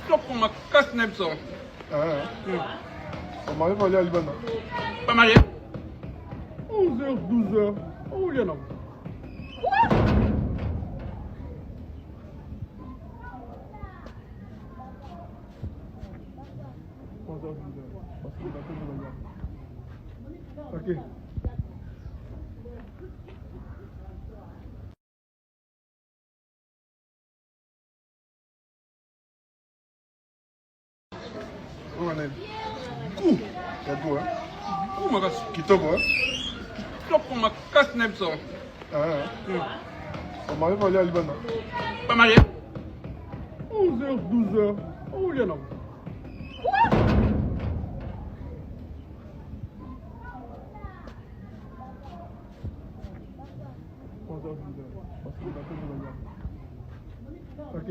Topp ma kas nem so. On m'arrive à aller à Liban. Pas marié. 11h, 12h. Oh, il y en a. Ok. On est. Coup. Il y a tout, hein. Où ma kas? Qui tombe, hein. Topp ma kas nem so. On m'arrive à aller à Liban. Pas marié. 11h, 12h. Oh, il y en a. Ok.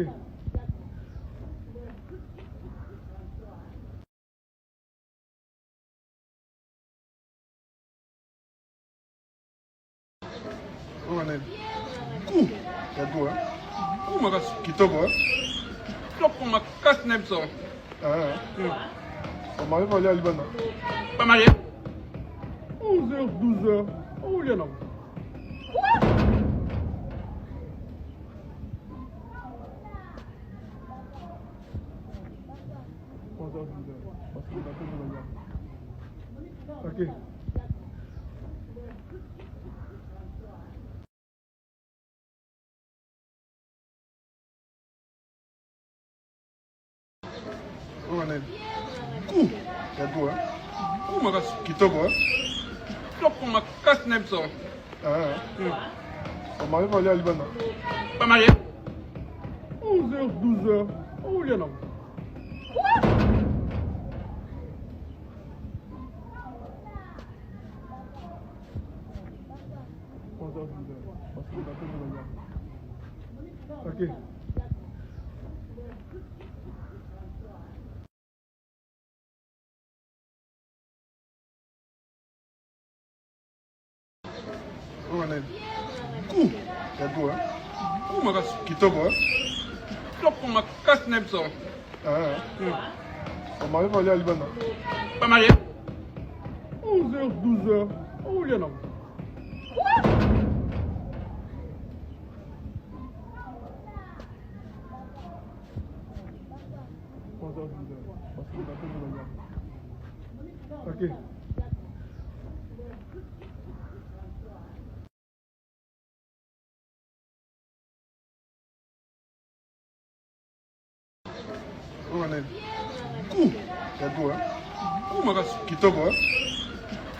On est. Coup. Il y a tout, hein. Où ma kas? Qui tombe, hein. Topp ma kas nem so. On m'arrive à aller à Liban. Pas marié. 11h, 12h. Oh, il y en a. Ok. On est. Coup. Il y a tout, hein. Où ma kas? Qui tombe, hein. Topp ma kas nem so. On m'arrive à aller à Liban. Pas marié. 11h, 12h. Oh, il y en a. Ok. On est. Coup. Il y a tout, hein. Où ma kas? Qui tombe, hein. Topp ma kas nem so. On m'arrive à aller à Liban. Pas marié. 11h, 12h. Oh, il y en a. Ok. On est. Coup. Il y a tout, hein. Où ma kas? Qui tombe, hein.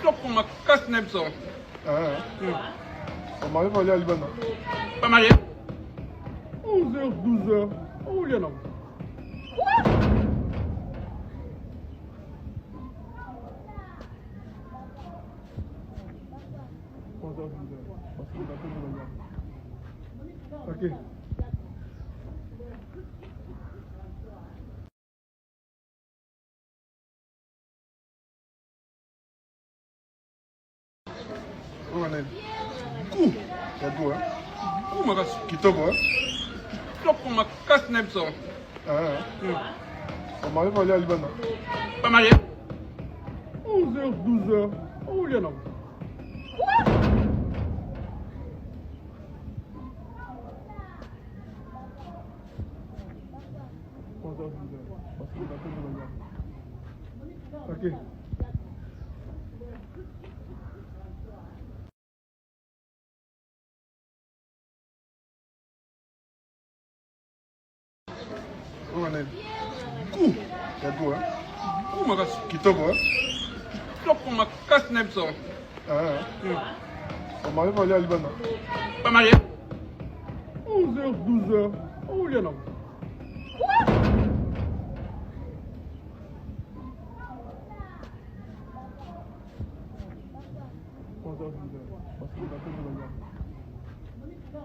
Topp ma kas nem so. On m'arrive à aller à Liban. Pas marié. 11h, 12h. Oh, il y en a. Ok. On est. Coup. Il y a tout, hein. Où ma kas? Qui tombe, hein. Topp ma kas nem so. On m'arrive à aller à Liban. Pas marié. 11h, 12h. Oh, il y en a. Ok. On est. Coup. Il y a tout, hein. Où ma kas? Qui tombe, hein. Topp ma kas nem so. On m'arrive à aller à Liban. Pas marié. 11h, 12h. Oh, il y en a.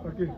Ok.